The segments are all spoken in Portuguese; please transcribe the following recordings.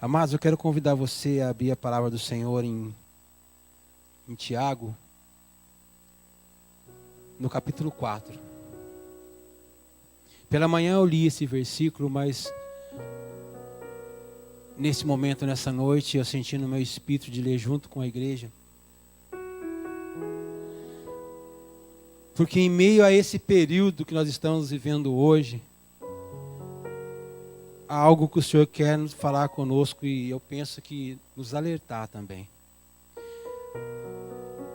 Amados, eu quero convidar você a abrir a palavra do Senhor em Tiago, no capítulo 4. Pela manhã eu li esse versículo, mas nesse momento, nessa noite, eu senti no meu espírito de ler junto com a igreja. Porque em meio a esse período que nós estamos vivendo hoje, há algo que o Senhor quer nos falar conosco e eu penso que nos alertar também.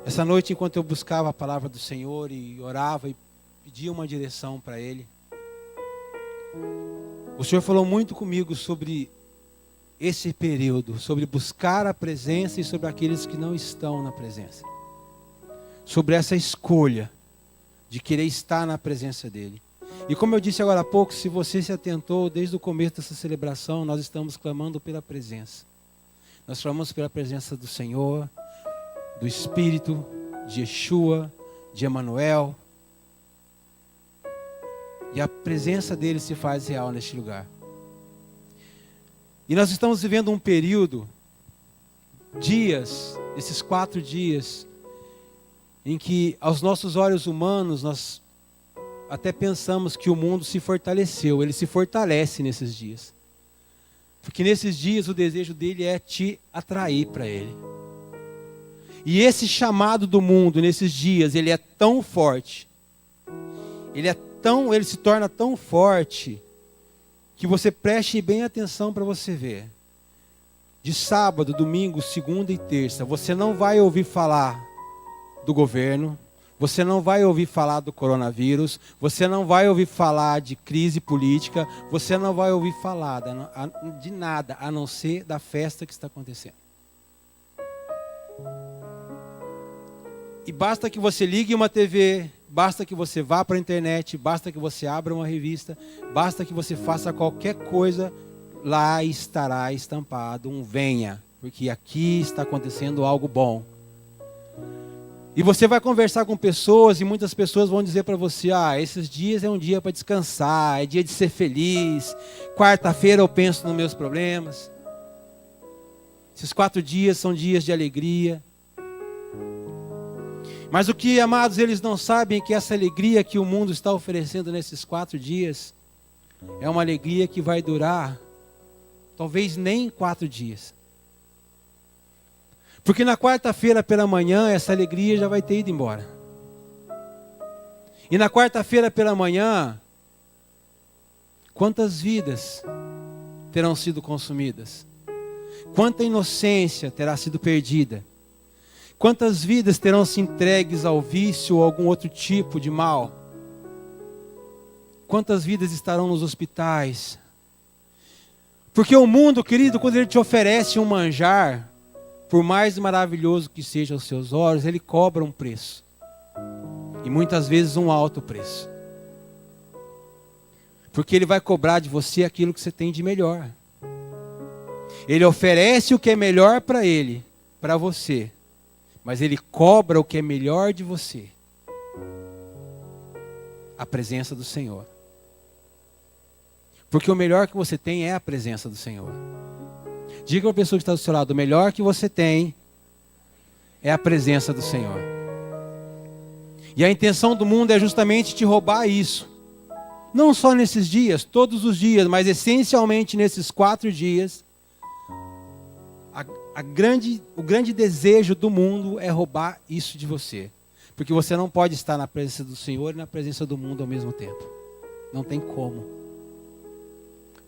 Essa noite, enquanto eu buscava a palavra do Senhor e orava e pedia uma direção para Ele, o Senhor falou muito comigo sobre esse período, sobre buscar a presença e sobre aqueles que não estão na presença. Sobre essa escolha de querer estar na presença dEle. E como eu disse agora há pouco, se você se atentou desde o começo dessa celebração, nós estamos clamando pela presença. Nós clamamos pela presença do Senhor, do Espírito, de Yeshua, de Emanuel. E a presença dele se faz real neste lugar. E nós estamos vivendo um período, dias, esses 4 dias, em que aos nossos olhos humanos nós até pensamos que o mundo se fortaleceu. Ele se fortalece nesses dias. Porque nesses dias o desejo dele é te atrair para ele. E esse chamado do mundo nesses dias, ele é tão forte. Ele se torna tão forte que você preste bem atenção para você ver. De sábado, domingo, segunda e terça, você não vai ouvir falar do governo, você não vai ouvir falar do coronavírus, você não vai ouvir falar de crise política, você não vai ouvir falar de nada, a não ser da festa que está acontecendo. E basta que você ligue uma TV, basta que você vá para a internet, basta que você abra uma revista, basta que você faça qualquer coisa, lá estará estampado um venha, porque aqui está acontecendo algo bom. E você vai conversar com pessoas e muitas pessoas vão dizer para você, esses dias é um dia para descansar, é dia de ser feliz, quarta-feira eu penso nos meus problemas. Esses 4 dias são dias de alegria. Mas o que, amados, eles não sabem é que essa alegria que o mundo está oferecendo nesses 4 dias é uma alegria que vai durar talvez nem 4 dias. Porque na quarta-feira pela manhã, essa alegria já vai ter ido embora. E na quarta-feira pela manhã, quantas vidas terão sido consumidas? Quanta inocência terá sido perdida? Quantas vidas terão se entregues ao vício ou algum outro tipo de mal? Quantas vidas estarão nos hospitais? Porque o mundo, querido, quando ele te oferece um manjar, por mais maravilhoso que seja aos seus olhos, ele cobra um preço. E muitas vezes um alto preço. Porque ele vai cobrar de você aquilo que você tem de melhor. Ele oferece o que é melhor para ele, para você. Mas ele cobra o que é melhor de você. A presença do Senhor. Porque o melhor que você tem é a presença do Senhor. Diga para a pessoa que está do seu lado, o melhor que você tem é a presença do Senhor. E a intenção do mundo é justamente te roubar isso. Não só nesses dias, todos os dias, mas essencialmente nesses 4 dias. O grande desejo do mundo é roubar isso de você. Porque você não pode estar na presença do Senhor e na presença do mundo ao mesmo tempo. Não tem como.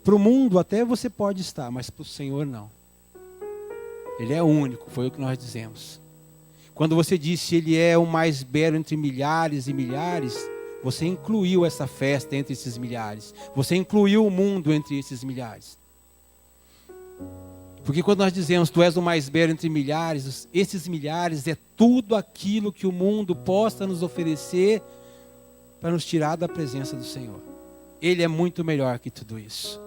Para o mundo até você pode estar, mas para o Senhor não. Ele é único, foi o que nós dizemos. Quando você disse Ele é o mais belo entre milhares e milhares, você incluiu essa festa entre esses milhares. Você incluiu o mundo entre esses milhares. Porque quando nós dizemos, tu és o mais belo entre milhares, esses milhares é tudo aquilo que o mundo possa nos oferecer para nos tirar da presença do Senhor. Ele é muito melhor que tudo isso.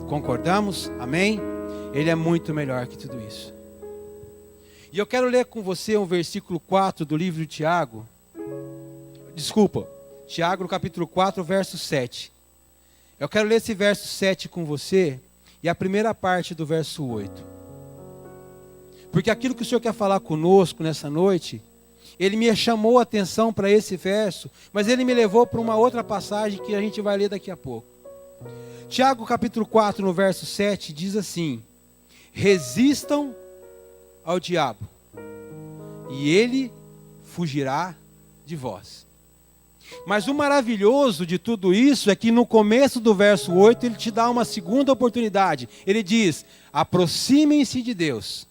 Concordamos? Amém? Ele é muito melhor que tudo isso. E eu quero ler com você um versículo 4 do livro de Tiago. Tiago no capítulo 4, verso 7. Eu quero ler esse verso 7 com você. e a primeira parte do verso 8. Porque aquilo que o Senhor quer falar conosco nessa noite, Ele me chamou a atenção para esse verso, mas Ele me levou para uma outra passagem que a gente vai ler daqui a pouco. Tiago capítulo 4, no verso 7, diz assim: resistam ao diabo, e ele fugirá de vós. Mas o maravilhoso de tudo isso é que no começo do verso 8 ele te dá uma segunda oportunidade. Ele diz: aproximem-se de Deus,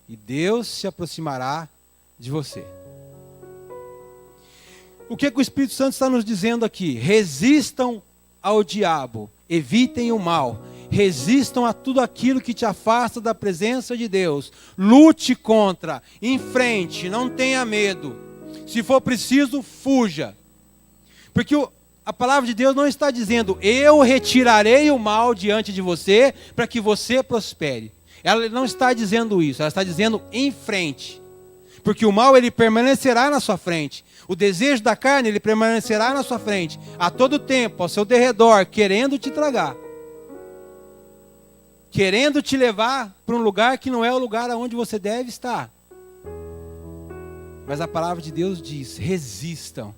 e Deus se aproximará de você. O que o Espírito Santo está nos dizendo aqui? Resistam ao diabo, evitem o mal, resistam a tudo aquilo que te afasta da presença de Deus, lute contra, enfrente, não tenha medo, se for preciso, fuja, porque a palavra de Deus não está dizendo, eu retirarei o mal diante de você, para que você prospere. Ela não está dizendo isso, ela está dizendo enfrente, porque o mal ele permanecerá na sua frente, o desejo da carne ele permanecerá na sua frente, a todo tempo, ao seu derredor, querendo te tragar, querendo te levar para um lugar que não é o lugar aonde você deve estar. Mas a palavra de Deus diz: resistam,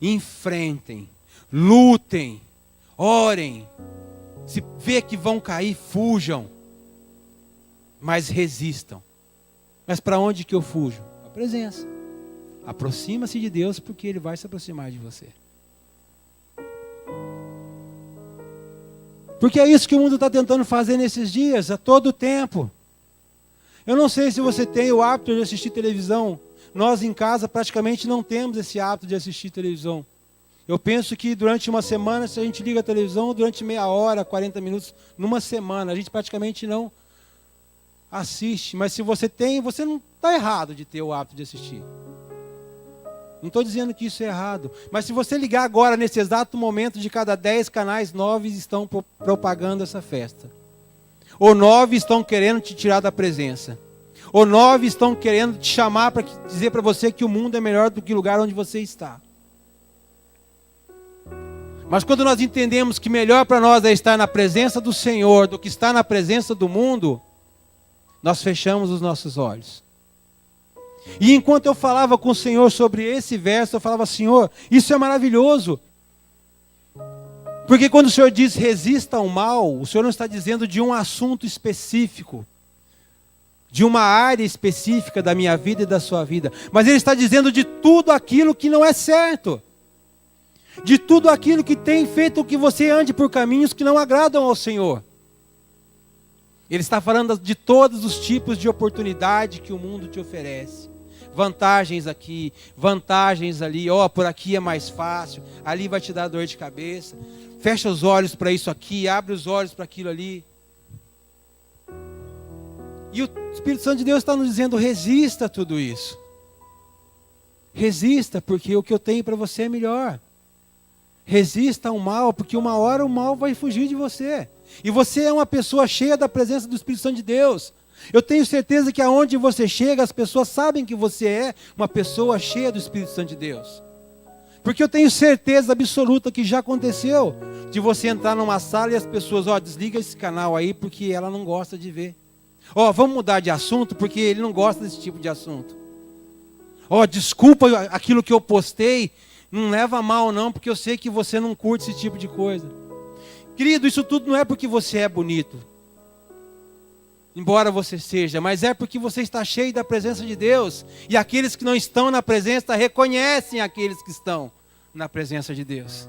enfrentem, lutem, orem, se vê que vão cair, fujam, mas resistam. Mas para onde que eu fujo? A presença. Aproxima-se de Deus, porque Ele vai se aproximar de você. Porque é isso que o mundo está tentando fazer nesses dias, a todo tempo. Eu não sei se você tem o hábito de assistir televisão. Nós em casa praticamente não temos esse hábito de assistir televisão. Eu penso que durante uma semana, se a gente liga a televisão, durante meia hora, 40 minutos, numa semana, a gente praticamente não assiste. Mas se você tem, você não está errado de ter o hábito de assistir. Não estou dizendo que isso é errado. Mas se você ligar agora, nesse exato momento, de cada 10 canais, 9 estão propagando essa festa. Ou 9 estão querendo te tirar da presença. Ou 9 estão querendo te chamar para dizer para você que o mundo é melhor do que o lugar onde você está. Mas quando nós entendemos que melhor para nós é estar na presença do Senhor do que estar na presença do mundo, nós fechamos os nossos olhos. E enquanto eu falava com o Senhor sobre esse verso, eu falava: Senhor, isso é maravilhoso. Porque quando o Senhor diz resista ao mal, o Senhor não está dizendo de um assunto específico, de uma área específica da minha vida e da sua vida, mas Ele está dizendo de tudo aquilo que não é certo, de tudo aquilo que tem feito com que você ande por caminhos que não agradam ao Senhor. Ele está falando de todos os tipos de oportunidade que o mundo te oferece. Vantagens aqui, vantagens ali, por aqui é mais fácil, ali vai te dar dor de cabeça. Fecha os olhos para isso aqui, abre os olhos para aquilo ali. E o Espírito Santo de Deus está nos dizendo: resista a tudo isso. Resista, porque o que eu tenho para você é melhor. Resista ao mal, porque uma hora o mal vai fugir de você. E você é uma pessoa cheia da presença do Espírito Santo de Deus. Eu tenho certeza que aonde você chega, as pessoas sabem que você é uma pessoa cheia do Espírito Santo de Deus. Porque eu tenho certeza absoluta que já aconteceu de você entrar numa sala e as pessoas: desliga esse canal aí porque ela não gosta de ver. Vamos mudar de assunto porque ele não gosta desse tipo de assunto. Desculpa aquilo que eu postei, não leva a mal não, porque eu sei que você não curte esse tipo de coisa. Querido, isso tudo não é porque você é bonito, embora você seja, mas é porque você está cheio da presença de Deus. E aqueles que não estão na presença reconhecem aqueles que estão na presença de Deus.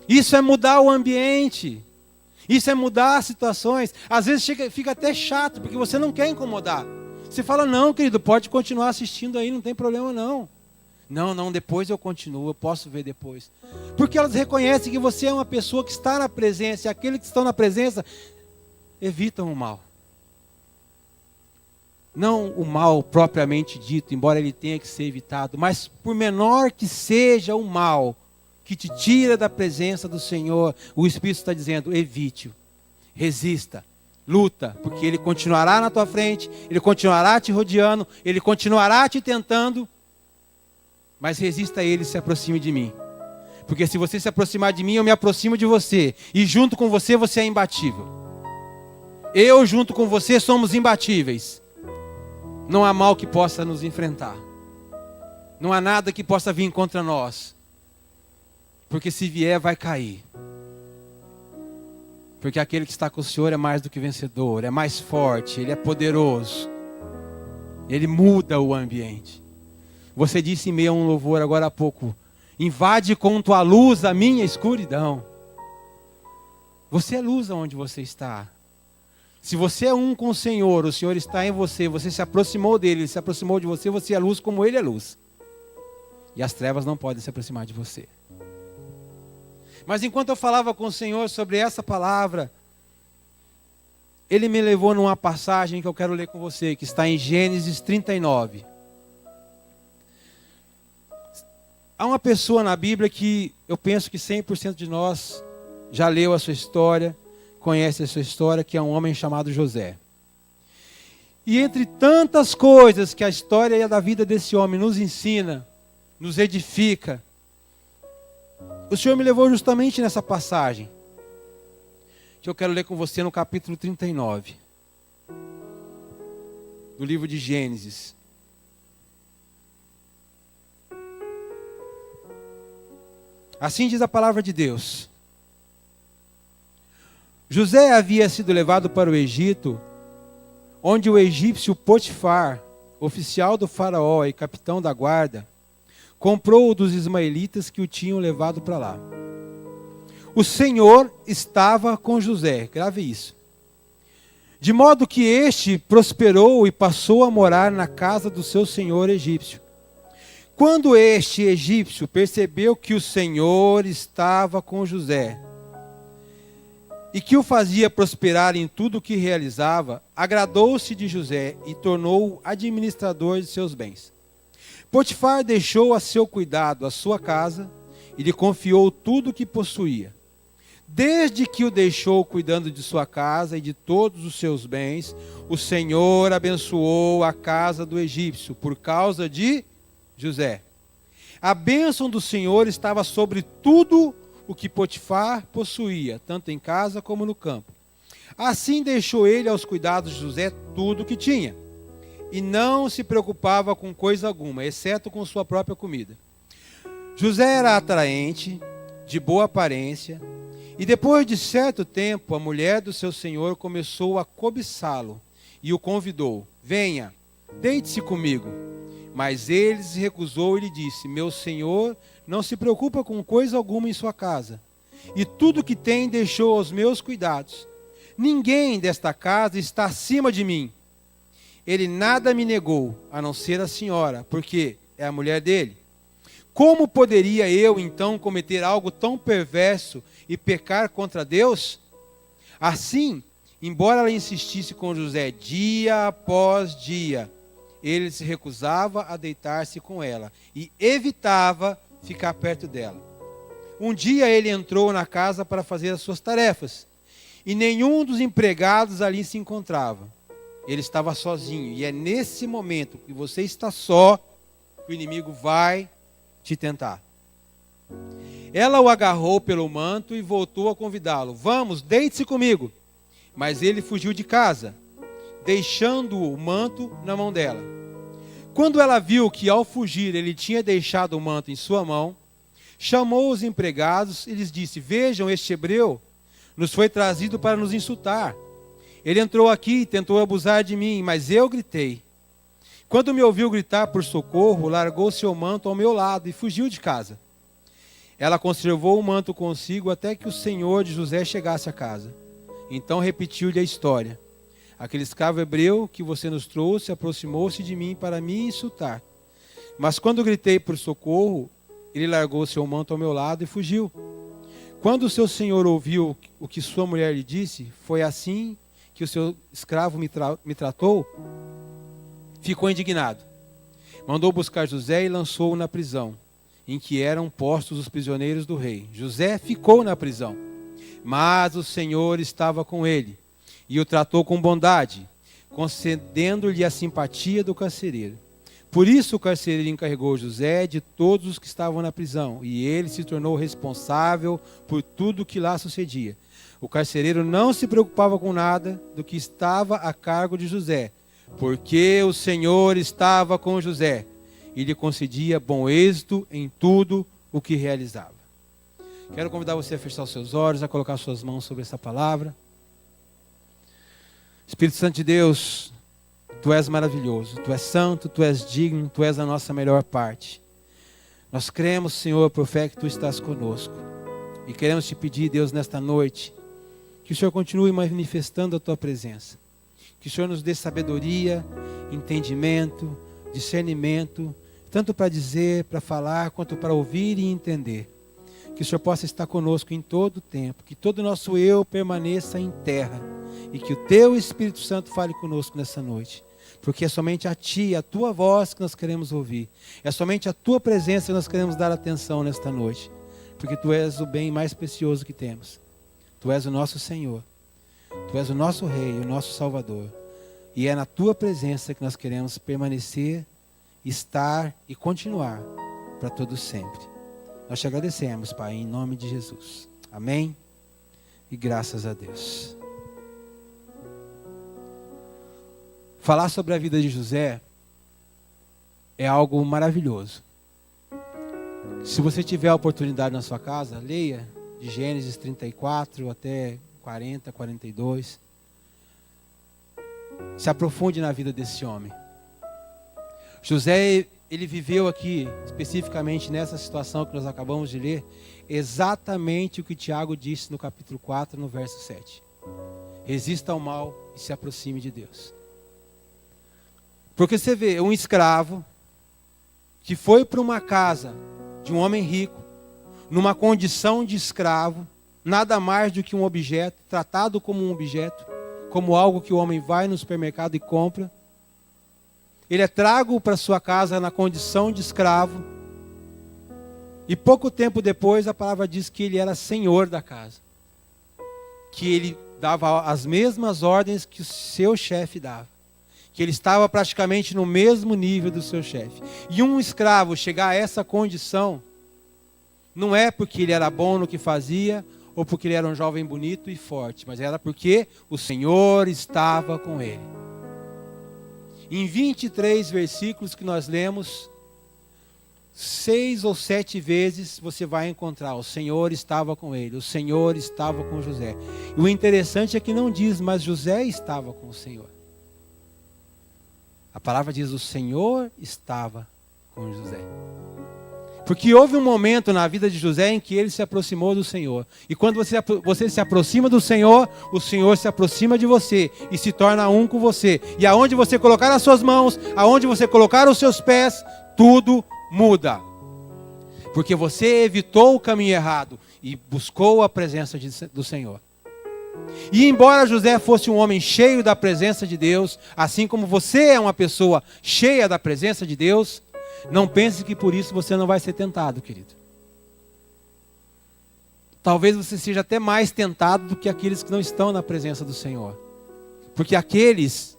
Isso é mudar o ambiente. Isso é mudar as situações. Às vezes fica até chato, porque você não quer incomodar. Você fala: não, querido, pode continuar assistindo aí, não tem problema não. Não, depois eu continuo, eu posso ver depois. Porque elas reconhecem que você é uma pessoa que está na presença, e aqueles que estão na presença evitam o mal. Não o mal propriamente dito, embora ele tenha que ser evitado, mas por menor que seja o mal que te tira da presença do Senhor, o Espírito está dizendo: evite-o, resista, luta, porque ele continuará na tua frente, ele continuará te rodeando, ele continuará te tentando, mas resista a ele e se aproxime de mim. Porque se você se aproximar de mim, eu me aproximo de você. E junto com você, você é imbatível. Eu junto com você somos imbatíveis. Não há mal que possa nos enfrentar. Não há nada que possa vir contra nós. Porque se vier, vai cair. Porque aquele que está com o Senhor é mais do que vencedor, é mais forte, Ele é poderoso. Ele muda o ambiente. Você disse em meio a um louvor agora há pouco: invade com tua luz a minha escuridão. Você é luz aonde você está. Se você é um com o Senhor está em você, você se aproximou dele, ele se aproximou de você, você é luz como ele é luz. E as trevas não podem se aproximar de você. Mas enquanto eu falava com o Senhor sobre essa palavra, Ele me levou numa passagem que eu quero ler com você, que está em Gênesis 39. Há uma pessoa na Bíblia que eu penso que 100% de nós já leu a sua história, conhece a sua história, que é um homem chamado José. E entre tantas coisas que a história da vida desse homem nos ensina, nos edifica, o Senhor me levou justamente nessa passagem, que eu quero ler com você no capítulo 39, do livro de Gênesis. Assim diz a palavra de Deus. José havia sido levado para o Egito, onde o egípcio Potifar, oficial do faraó e capitão da guarda, comprou-o dos ismaelitas que o tinham levado para lá. O Senhor estava com José, grave isso. De modo que este prosperou e passou a morar na casa do seu senhor egípcio. Quando este egípcio percebeu que o Senhor estava com José, e que o fazia prosperar em tudo o que realizava, agradou-se de José e tornou-o administrador de seus bens. Potifar deixou a seu cuidado a sua casa e lhe confiou tudo o que possuía. Desde que o deixou cuidando de sua casa e de todos os seus bens, o Senhor abençoou a casa do egípcio por causa de José. A bênção do Senhor estava sobre tudo o que Potifar possuía, tanto em casa como no campo. Assim deixou ele aos cuidados de José tudo o que tinha, e não se preocupava com coisa alguma, exceto com sua própria comida. José era atraente, de boa aparência, e depois de certo tempo, a mulher do seu senhor começou a cobiçá-lo, e o convidou: venha, deite-se comigo. Mas ele se recusou e lhe disse: meu senhor não se preocupa com coisa alguma em sua casa, e tudo que tem deixou aos meus cuidados. Ninguém desta casa está acima de mim. Ele nada me negou, a não ser a senhora, porque é a mulher dele. Como poderia eu, então, cometer algo tão perverso e pecar contra Deus? Assim, embora ela insistisse com José dia após dia, ele se recusava a deitar-se com ela e evitava ficar perto dela. Um dia ele entrou na casa para fazer as suas tarefas, e nenhum dos empregados ali se encontrava. Ele estava sozinho, e é nesse momento que você está só, que o inimigo vai te tentar. Ela o agarrou pelo manto e voltou a convidá-lo: vamos, deite-se comigo. Mas ele fugiu de casa, deixando o manto na mão dela. Quando ela viu que ao fugir ele tinha deixado o manto em sua mão, chamou os empregados e lhes disse: vejam, este hebreu nos foi trazido para nos insultar. Ele entrou aqui e tentou abusar de mim, mas eu gritei. Quando me ouviu gritar por socorro, largou seu manto ao meu lado e fugiu de casa. Ela conservou o manto consigo até que o senhor de José chegasse a casa. Então repetiu-lhe a história: aquele escravo hebreu que você nos trouxe aproximou-se de mim para me insultar. Mas quando gritei por socorro, ele largou seu manto ao meu lado e fugiu. Quando o seu senhor ouviu o que sua mulher lhe disse, foi assim que o seu escravo me tratou, ficou indignado. Mandou buscar José e lançou-o na prisão, em que eram postos os prisioneiros do rei. José ficou na prisão, mas o Senhor estava com ele e o tratou com bondade, concedendo-lhe a simpatia do carcereiro. Por isso o carcereiro encarregou José de todos os que estavam na prisão, e ele se tornou responsável por tudo o que lá sucedia. O carcereiro não se preocupava com nada do que estava a cargo de José, porque o Senhor estava com José e lhe concedia bom êxito em tudo o que realizava. Quero convidar você a fechar os seus olhos, a colocar suas mãos sobre essa palavra. Espírito Santo de Deus, Tu és maravilhoso, Tu és santo, Tu és digno, Tu és a nossa melhor parte. Nós cremos, Senhor, por fé que Tu estás conosco. E queremos Te pedir, Deus, nesta noite, que o Senhor continue manifestando a Tua presença. Que o Senhor nos dê sabedoria, entendimento, discernimento, tanto para dizer, para falar, quanto para ouvir e entender. Que o Senhor possa estar conosco em todo o tempo, que todo o nosso eu permaneça em terra e que o Teu Espírito Santo fale conosco nessa noite. Porque é somente a Ti, a Tua voz que nós queremos ouvir. É somente a Tua presença que nós queremos dar atenção nesta noite. Porque Tu és o bem mais precioso que temos. Tu és o nosso Senhor. Tu és o nosso Rei, o nosso Salvador. E é na Tua presença que nós queremos permanecer, estar e continuar para todo sempre. Nós Te agradecemos, Pai, em nome de Jesus. Amém? E graças a Deus. Falar sobre a vida de José é algo maravilhoso. Se você tiver a oportunidade na sua casa, leia de Gênesis 34 até 40, 42. Se aprofunde na vida desse homem. José, ele viveu aqui, especificamente nessa situação que nós acabamos de ler, exatamente o que Tiago disse no capítulo 4, no verso 7. Resista ao mal e se aproxime de Deus. Porque você vê um escravo que foi para uma casa de um homem rico, numa condição de escravo, nada mais do que um objeto, tratado como um objeto, como algo que o homem vai no supermercado e compra. Ele é trago para sua casa na condição de escravo. E pouco tempo depois a palavra diz que ele era senhor da casa. Que ele dava as mesmas ordens que o seu chefe dava. Que ele estava praticamente no mesmo nível do seu chefe. E um escravo chegar a essa condição, não é porque ele era bom no que fazia, ou porque ele era um jovem bonito e forte, mas era porque o Senhor estava com ele. Em 23 versículos que nós lemos, 6 ou 7 vezes você vai encontrar: o Senhor estava com ele, o Senhor estava com José. E o interessante é que não diz, mas José estava com o Senhor. A palavra diz: o Senhor estava com José. Porque houve um momento na vida de José em que ele se aproximou do Senhor. E quando você se aproxima do Senhor, o Senhor se aproxima de você e se torna um com você. E aonde você colocar as suas mãos, aonde você colocar os seus pés, tudo muda. Porque você evitou o caminho errado e buscou a presença do Senhor. E embora José fosse um homem cheio da presença de Deus, assim como você é uma pessoa cheia da presença de Deus, não pense que por isso você não vai ser tentado, querido. Talvez você seja até mais tentado do que aqueles que não estão na presença do Senhor. Porque aqueles,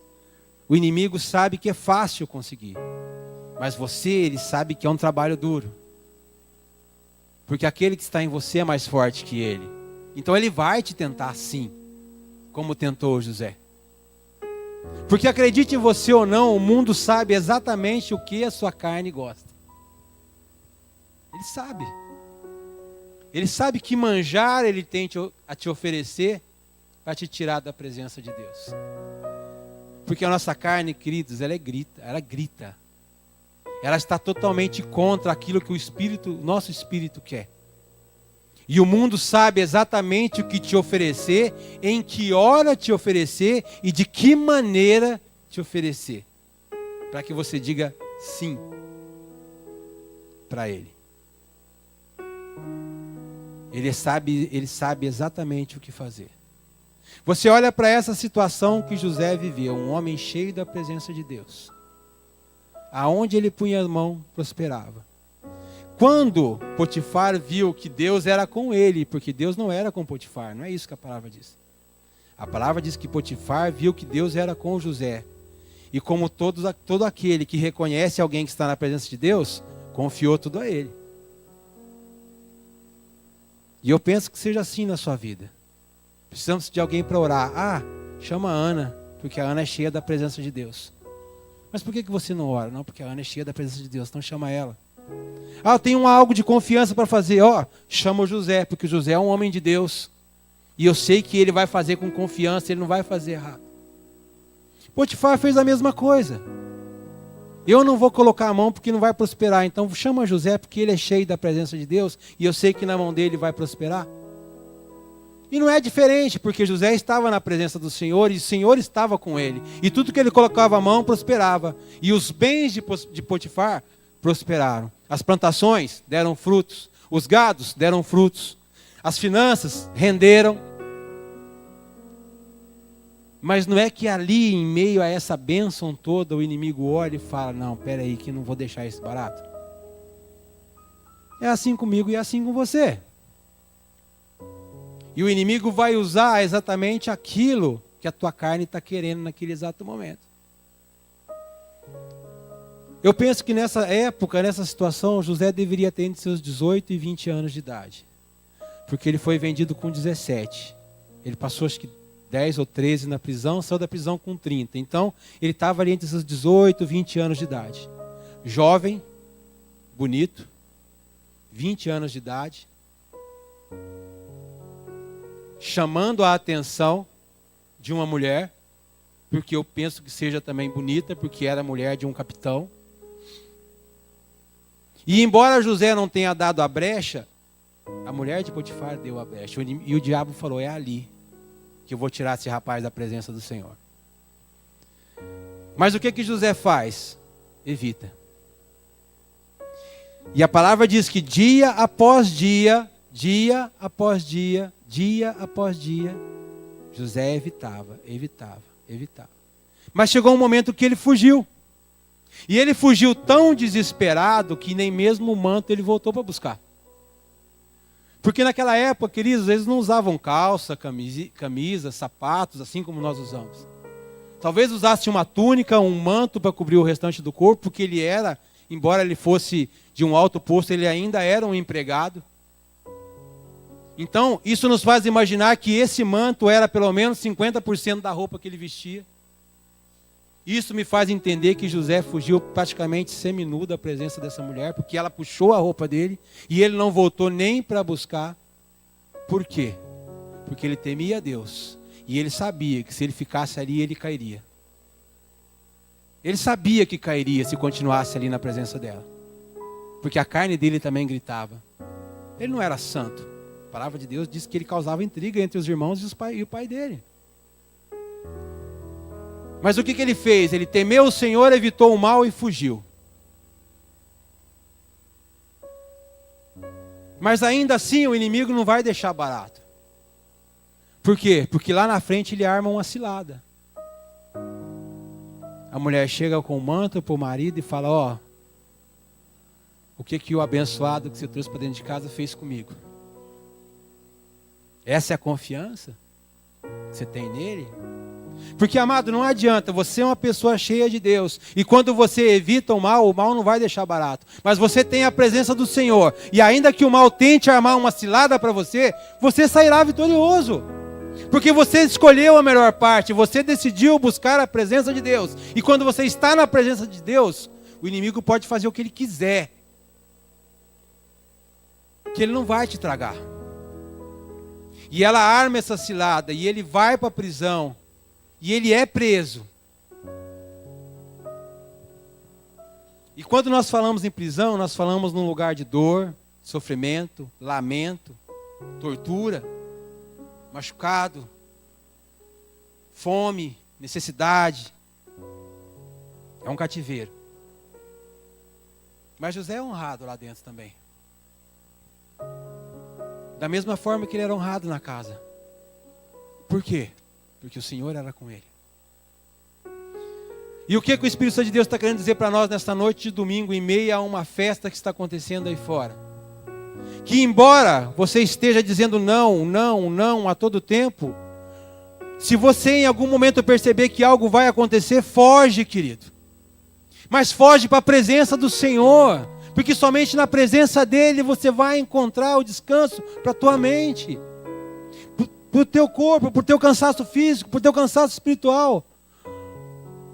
o inimigo sabe que é fácil conseguir. Mas você, ele sabe que é um trabalho duro. Porque aquele que está em você é mais forte que ele. Então ele vai te tentar sim, como tentou José. Porque acredite você ou não, o mundo sabe exatamente o que a sua carne gosta. Ele sabe. Ele sabe que manjar ele tem a te oferecer para te tirar da presença de Deus. Porque a nossa carne, queridos, ela grita. Ela está totalmente contra aquilo que o nosso espírito quer. E o mundo sabe exatamente o que te oferecer, em que hora te oferecer e de que maneira te oferecer. Para que você diga sim para ele. Ele sabe exatamente o que fazer. Você olha para essa situação que José viveu, um homem cheio da presença de Deus. Aonde ele punha a mão, prosperava. Quando Potifar viu que Deus era com ele, porque Deus não era com Potifar, não é isso que a palavra diz. A palavra diz que Potifar viu que Deus era com José. E como todo aquele que reconhece alguém que está na presença de Deus, confiou tudo a Ele. E eu penso que seja assim na sua vida. Precisamos de alguém para orar. Chama a Ana, porque a Ana é cheia da presença de Deus. Mas por que você não ora? Não, porque a Ana é cheia da presença de Deus, então chama ela. Eu tenho algo de confiança para fazer. Chama o José, porque o José é um homem de Deus. E eu sei que ele vai fazer com confiança, ele não vai fazer errado. Potifar fez a mesma coisa. Eu não vou colocar a mão porque não vai prosperar. Então chama José porque ele é cheio da presença de Deus. E eu sei que na mão dele vai prosperar. E não é diferente, porque José estava na presença do Senhor e o Senhor estava com ele. E tudo que ele colocava a mão prosperava. E os bens de Potifar prosperaram. As plantações deram frutos. Os gados deram frutos. As finanças renderam. Mas não é que ali, em meio a essa bênção toda, o inimigo olha e fala, não, peraí, que não vou deixar isso barato. É assim comigo e é assim com você. E o inimigo vai usar exatamente aquilo que a tua carne está querendo naquele exato momento. Eu penso que nessa época, nessa situação, José deveria ter entre seus 18 e 20 anos de idade. Porque ele foi vendido com 17. Ele passou, acho que, 10 ou 13 na prisão, saiu da prisão com 30. Então, ele estava ali entre seus 18 e 20 anos de idade. Jovem, bonito, 20 anos de idade, chamando a atenção de uma mulher, porque eu penso que seja também bonita, porque era mulher de um capitão. E embora José não tenha dado a brecha, a mulher de Potifar deu a brecha. E o diabo falou, é ali que eu vou tirar esse rapaz da presença do Senhor. Mas o que José faz? Evita. E a palavra diz que dia após dia, dia após dia, dia após dia, José evitava. Mas chegou um momento que ele fugiu. E ele fugiu tão desesperado que nem mesmo o manto ele voltou para buscar. Porque naquela época, queridos, eles não usavam calça, camisa, sapatos, assim como nós usamos. Talvez usasse uma túnica, um manto para cobrir o restante do corpo, porque ele era, embora ele fosse de um alto posto, ele ainda era um empregado. Então, isso nos faz imaginar que esse manto era pelo menos 50% da roupa que ele vestia. Isso me faz entender que José fugiu praticamente seminu da presença dessa mulher, porque ela puxou a roupa dele e ele não voltou nem para buscar. Por quê? Porque ele temia a Deus e ele sabia que se ele ficasse ali, ele cairia. Ele sabia que cairia se continuasse ali na presença dela, porque a carne dele também gritava. Ele não era santo. A palavra de Deus diz que ele causava intriga entre os irmãos e o pai dele. Mas o que ele fez? Ele temeu o Senhor, evitou o mal e fugiu. Mas ainda assim o inimigo não vai deixar barato. Por quê? Porque lá na frente ele arma uma cilada. A mulher chega com o manto para o marido e fala, o que o abençoado que você trouxe para dentro de casa fez comigo? Essa é a confiança que você tem nele? Porque, amado, não adianta, você é uma pessoa cheia de Deus, e quando você evita o mal não vai deixar barato, mas você tem a presença do Senhor, e ainda que o mal tente armar uma cilada para você, você sairá vitorioso, porque você escolheu a melhor parte, você decidiu buscar a presença de Deus, e quando você está na presença de Deus, o inimigo pode fazer o que ele quiser, que ele não vai te tragar, e ela arma essa cilada, e ele vai para a prisão, e ele é preso. E quando nós falamos em prisão, nós falamos num lugar de dor, sofrimento, lamento, tortura, machucado, fome, necessidade. É um cativeiro. Mas José é honrado lá dentro também. Da mesma forma que ele era honrado na casa. Por quê? Porque o Senhor era com ele. E o que o Espírito Santo de Deus está querendo dizer para nós nesta noite de domingo, em meio a uma festa que está acontecendo aí fora? Que embora você esteja dizendo não a todo tempo, Se você em algum momento perceber que algo vai acontecer, foge, querido. Mas foge para a presença do Senhor. Porque somente na presença dEle você vai encontrar o descanso para a tua mente. Para o teu corpo, para o teu cansaço físico, para o teu cansaço espiritual.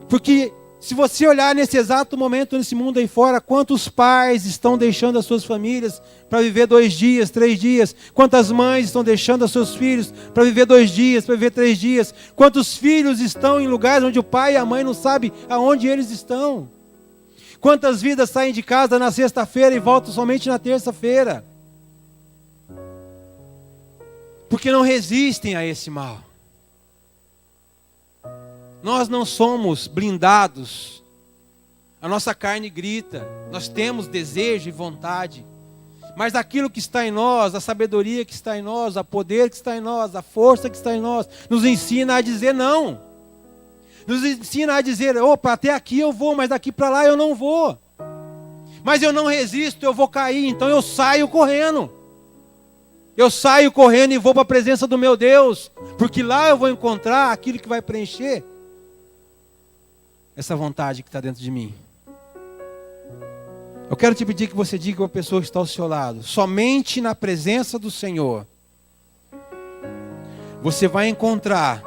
Porque se você olhar nesse exato momento, nesse mundo aí fora, quantos pais estão deixando as suas famílias para viver 2 dias, 3 dias? Quantas mães estão deixando os seus filhos para viver 2 dias, para viver 3 dias? Quantos filhos estão em lugares onde o pai e a mãe não sabem aonde eles estão? Quantas vidas saem de casa na sexta-feira e voltam somente na terça-feira? Porque não resistem a esse mal. Nós não somos blindados. A nossa carne grita. Nós temos desejo e vontade. Mas aquilo que está em nós, a sabedoria que está em nós, o poder que está em nós, a força que está em nós, nos ensina a dizer não. Nos ensina a dizer, opa, até aqui eu vou, mas daqui para lá eu não vou. Mas eu não resisto, eu vou cair, então eu saio correndo. Eu saio correndo e vou para a presença do meu Deus, porque lá eu vou encontrar aquilo que vai preencher essa vontade que está dentro de mim. Eu quero te pedir que você diga para a pessoa que está ao seu lado, somente na presença do Senhor, você vai encontrar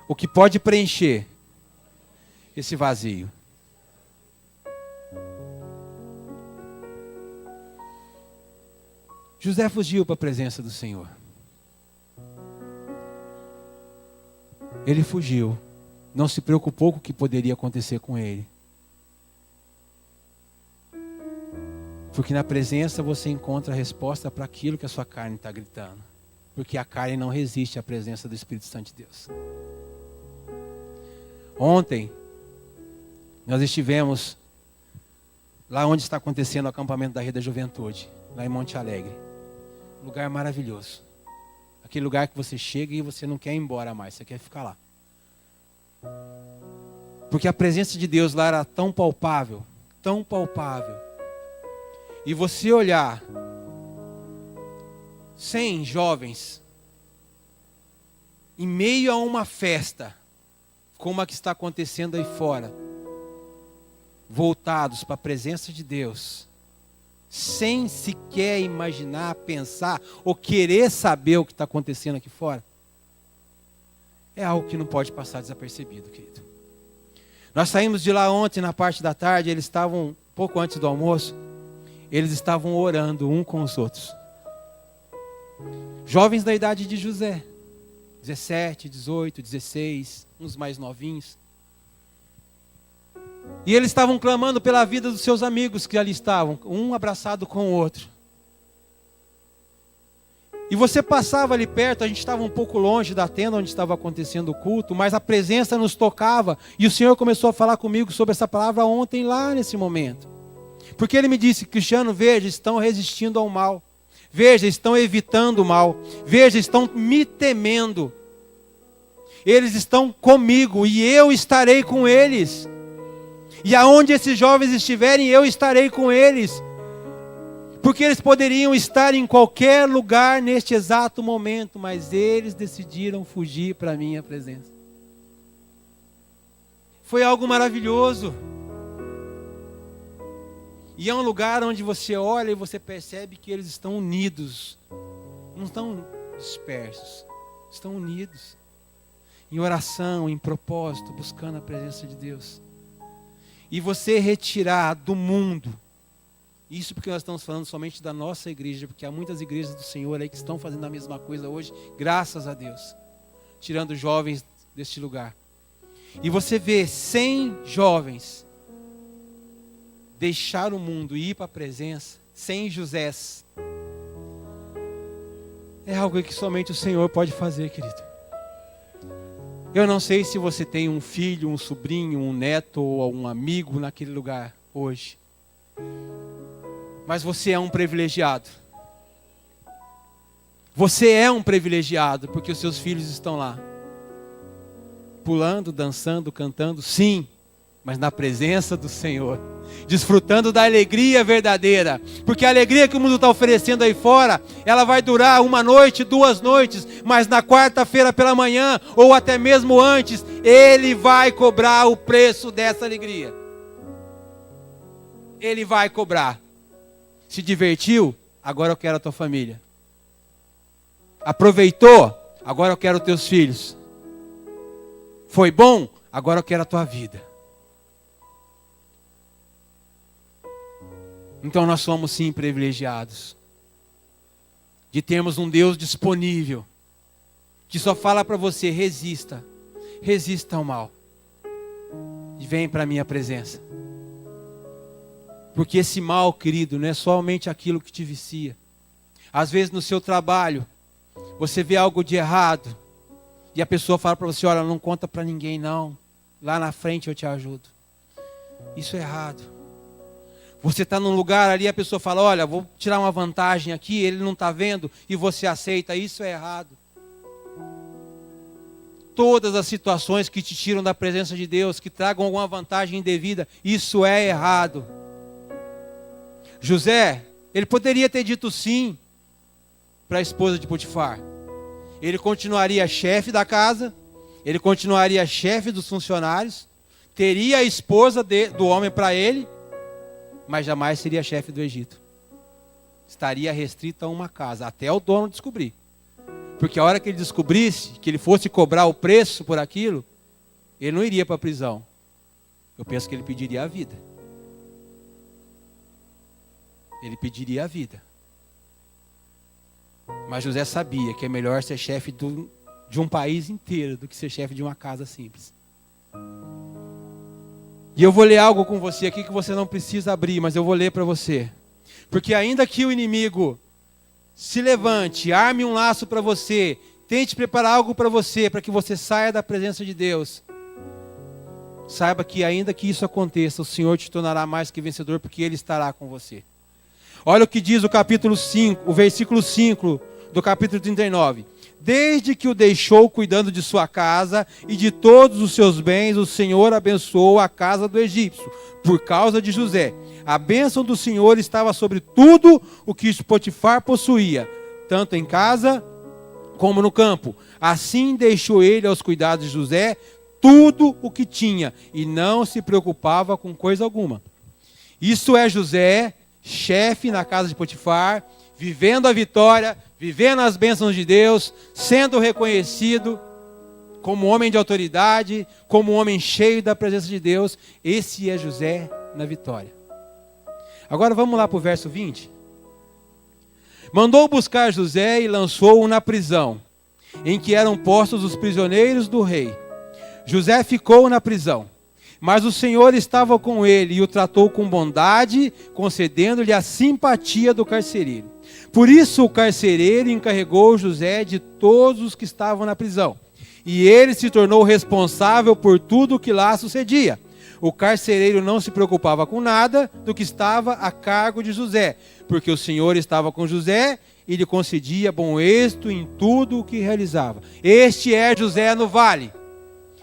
o que pode preencher esse vazio. José fugiu para a presença do Senhor. Ele fugiu. Não se preocupou com o que poderia acontecer com ele. Porque na presença você encontra a resposta para aquilo que a sua carne está gritando. Porque a carne não resiste à presença do Espírito Santo de Deus. Ontem, nós estivemos lá onde está acontecendo o acampamento da Rede da Juventude, lá em Monte Alegre. Um lugar maravilhoso. Aquele lugar que você chega e você não quer ir embora mais, você quer ficar lá. Porque a presença de Deus lá era tão palpável, tão palpável. E você olhar 100 jovens em meio a uma festa, como a que está acontecendo aí fora, voltados para a presença de Deus, sem sequer imaginar, pensar ou querer saber o que está acontecendo aqui fora, é algo que não pode passar desapercebido, querido. Nós saímos de lá ontem, na parte da tarde, eles estavam, pouco antes do almoço, eles estavam orando um com os outros. Jovens da idade de José, 17, 18, 16, uns mais novinhos. E eles estavam clamando pela vida dos seus amigos que ali estavam, um abraçado com o outro. E você passava ali perto, a gente estava um pouco longe da tenda onde estava acontecendo o culto, mas a presença nos tocava. E o Senhor começou a falar comigo sobre essa palavra ontem lá nesse momento. Porque Ele me disse, Cristiano, veja, estão resistindo ao mal. Veja, estão evitando o mal. Veja, estão me temendo. Eles estão comigo e eu estarei com eles. E aonde esses jovens estiverem, eu estarei com eles. Porque eles poderiam estar em qualquer lugar neste exato momento, mas eles decidiram fugir para a minha presença. Foi algo maravilhoso. E é um lugar onde você olha e você percebe que eles estão unidos. Não estão dispersos. Estão unidos. Em oração, em propósito, buscando a presença de Deus. E você retirar do mundo. Isso porque nós estamos falando somente da nossa igreja, porque há muitas igrejas do Senhor aí que estão fazendo a mesma coisa hoje, graças a Deus. Tirando jovens deste lugar. E você vê 100 jovens deixar o mundo e ir para a presença, 100 Josés. É algo que somente o Senhor pode fazer, querido. Eu não sei se você tem um filho, um sobrinho, um neto ou um amigo naquele lugar hoje. Mas você é um privilegiado. Você é um privilegiado porque os seus filhos estão lá. Pulando, dançando, cantando, sim. mas na presença do Senhor, desfrutando da alegria verdadeira, porque a alegria que o mundo está oferecendo aí fora, ela vai durar 1 noite, 2 noites, mas na quarta-feira pela manhã, ou até mesmo antes, Ele vai cobrar o preço dessa alegria. Ele vai cobrar. Se divertiu? Agora eu quero a tua família. Aproveitou? Agora eu quero os teus filhos. Foi bom? Agora eu quero a tua vida. Então nós somos sim privilegiados de termos um Deus disponível, que só fala para você: resista, resista ao mal, e vem para a minha presença. Porque esse mal, querido, não é somente aquilo que te vicia. Às vezes no seu trabalho, você vê algo de errado, e a pessoa fala para você: olha, não conta para ninguém não, lá na frente eu te ajudo. Isso é errado. Você está num lugar ali, a pessoa fala: olha, vou tirar uma vantagem aqui, ele não está vendo, e você aceita. Isso é errado. Todas as situações que te tiram da presença de Deus, que tragam alguma vantagem indevida, isso é errado. José, ele poderia ter dito sim para a esposa de Potifar. Ele continuaria chefe da casa, ele continuaria chefe dos funcionários, teria a esposa do homem para ele, mas jamais seria chefe do Egito. Estaria restrito a uma casa, até o dono descobrir. Porque a hora que ele descobrisse, que ele fosse cobrar o preço por aquilo, ele não iria para a prisão. Eu penso que ele pediria a vida. Ele pediria a vida. Mas José sabia que é melhor ser chefe de um país inteiro do que ser chefe de uma casa simples. E eu vou ler algo com você aqui que você não precisa abrir, mas eu vou ler para você. Porque ainda que o inimigo se levante, arme um laço para você, tente preparar algo para você, para que você saia da presença de Deus, saiba que ainda que isso aconteça, o Senhor te tornará mais que vencedor, porque Ele estará com você. Olha o que diz o capítulo 5, o versículo 5 do capítulo 39. Desde que o deixou cuidando de sua casa e de todos os seus bens, o Senhor abençoou a casa do egípcio, por causa de José. A bênção do Senhor estava sobre tudo o que Potifar possuía, tanto em casa como no campo. Assim deixou ele aos cuidados de José tudo o que tinha, e não se preocupava com coisa alguma. Isso é José, chefe na casa de Potifar, vivendo a vitória, vivendo as bênçãos de Deus, sendo reconhecido como homem de autoridade, como homem cheio da presença de Deus. Esse é José na vitória. Agora vamos lá para o verso 20. Mandou buscar José e lançou-o na prisão, em que eram postos os prisioneiros do rei. José ficou na prisão, mas o Senhor estava com ele e o tratou com bondade, concedendo-lhe a simpatia do carcereiro. Por isso o carcereiro encarregou José de todos os que estavam na prisão, e ele se tornou responsável por tudo o que lá sucedia. O carcereiro não se preocupava com nada do que estava a cargo de José, porque o Senhor estava com José e lhe concedia bom êxito em tudo o que realizava. Este é José no vale,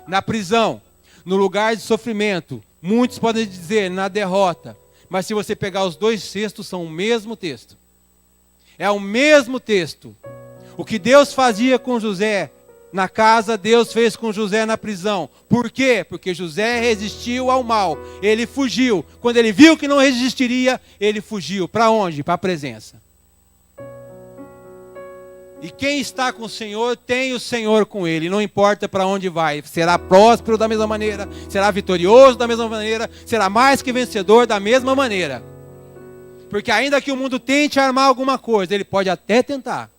na prisão, no lugar de sofrimento. Muitos podem dizer na derrota, mas se você pegar os dois textos, são o mesmo texto. É o mesmo texto. O que Deus fazia com José na casa, Deus fez com José na prisão. Por quê? Porque José resistiu ao mal. Ele fugiu. Quando ele viu que não resistiria, ele fugiu. Para onde? Para a presença. E quem está com o Senhor, tem o Senhor com ele. Não importa para onde vai. Será próspero da mesma maneira. Será vitorioso da mesma maneira. Será mais que vencedor da mesma maneira. Porque ainda que o mundo tente armar alguma coisa, ele pode até tentar.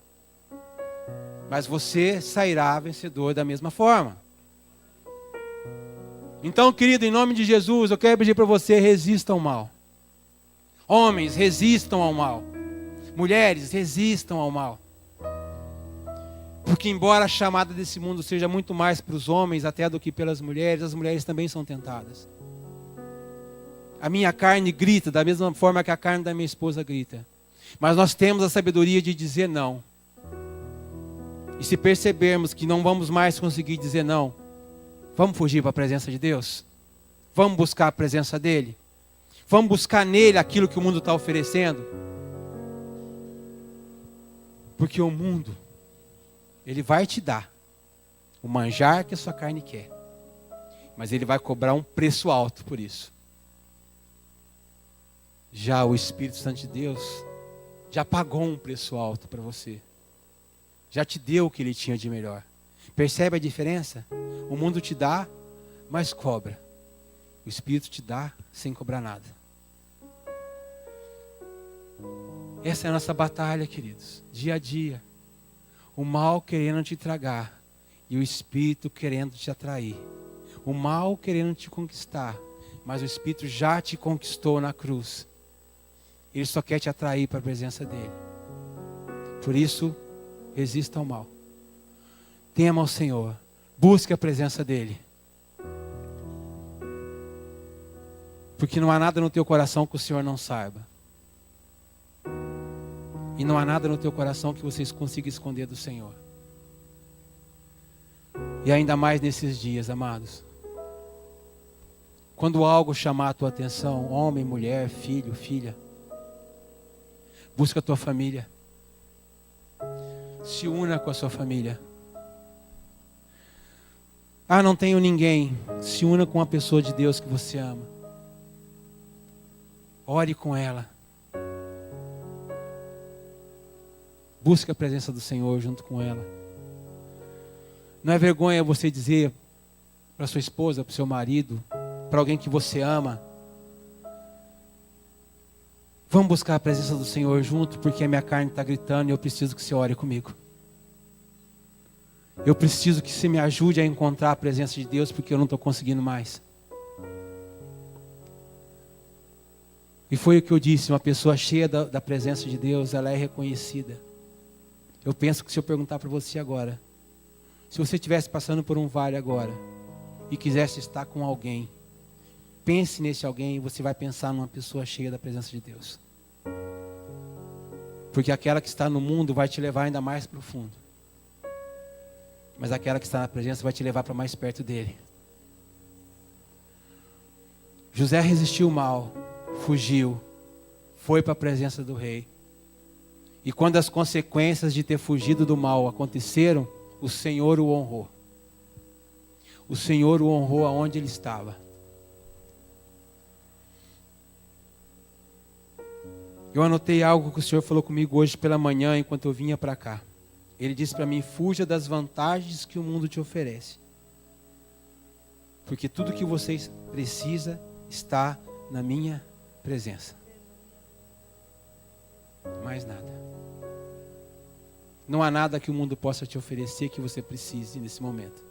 Mas você sairá vencedor da mesma forma. Então, querido, em nome de Jesus, eu quero pedir para você: resista ao mal. Homens, resistam ao mal. Mulheres, resistam ao mal. Porque embora a chamada desse mundo seja muito mais para os homens até do que pelas mulheres, as mulheres também são tentadas. A minha carne grita da mesma forma que a carne da minha esposa grita. Mas nós temos a sabedoria de dizer não. E se percebermos que não vamos mais conseguir dizer não, vamos fugir para a presença de Deus? Vamos buscar a presença dele? Vamos buscar nele aquilo que o mundo está oferecendo? Porque o mundo, ele vai te dar o manjar que a sua carne quer, mas ele vai cobrar um preço alto por isso. Já o Espírito Santo de Deus já pagou um preço alto para você. Já te deu o que ele tinha de melhor. Percebe a diferença? O mundo te dá, mas cobra. O Espírito te dá sem cobrar nada. Essa é a nossa batalha, queridos. Dia a dia. O mal querendo te tragar e o Espírito querendo te atrair. O mal querendo te conquistar, mas o Espírito já te conquistou na cruz. Ele só quer te atrair para a presença dele. Por isso, resista ao mal. Tema ao Senhor. Busque a presença dele. Porque não há nada no teu coração que o Senhor não saiba. E não há nada no teu coração que vocês consigam esconder do Senhor. E ainda mais nesses dias, amados. Quando algo chamar a tua atenção, homem, mulher, filho, filha, busca a tua família. Se una com a sua família. Ah, não tenho ninguém. Se una com a pessoa de Deus que você ama. Ore com ela. Busque a presença do Senhor junto com ela. Não é vergonha você dizer para sua esposa, para o seu marido, para alguém que você ama: vamos buscar a presença do Senhor junto, porque a minha carne está gritando e eu preciso que você ore comigo. Eu preciso que você me ajude a encontrar a presença de Deus, porque eu não estou conseguindo mais. E foi o que eu disse, uma pessoa cheia da presença de Deus, ela é reconhecida. Eu penso que se eu perguntar para você agora, se você estivesse passando por um vale agora, e quisesse estar com alguém, pense nesse alguém e você vai pensar numa pessoa cheia da presença de Deus. Porque aquela que está no mundo vai te levar ainda mais profundo. Mas aquela que está na presença vai te levar para mais perto dele. José resistiu o mal, fugiu, foi para a presença do rei. E quando as consequências de ter fugido do mal aconteceram, o Senhor o honrou. O Senhor o honrou aonde ele estava. Eu anotei algo que o Senhor falou comigo hoje pela manhã, enquanto eu vinha para cá. Ele disse para mim: fuja das vantagens que o mundo te oferece. Porque tudo que você precisa está na minha presença. Mais nada. Não há nada que o mundo possa te oferecer que você precise nesse momento.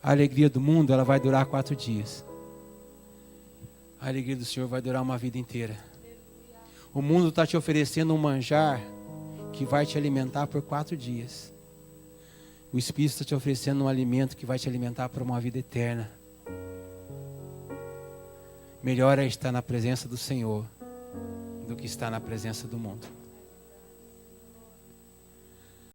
A alegria do mundo, ela vai durar 4 dias. A alegria do Senhor vai durar uma vida inteira. O mundo está te oferecendo um manjar que vai te alimentar por 4 dias. O Espírito está te oferecendo um alimento que vai te alimentar por uma vida eterna. Melhor é estar na presença do Senhor do que estar na presença do mundo.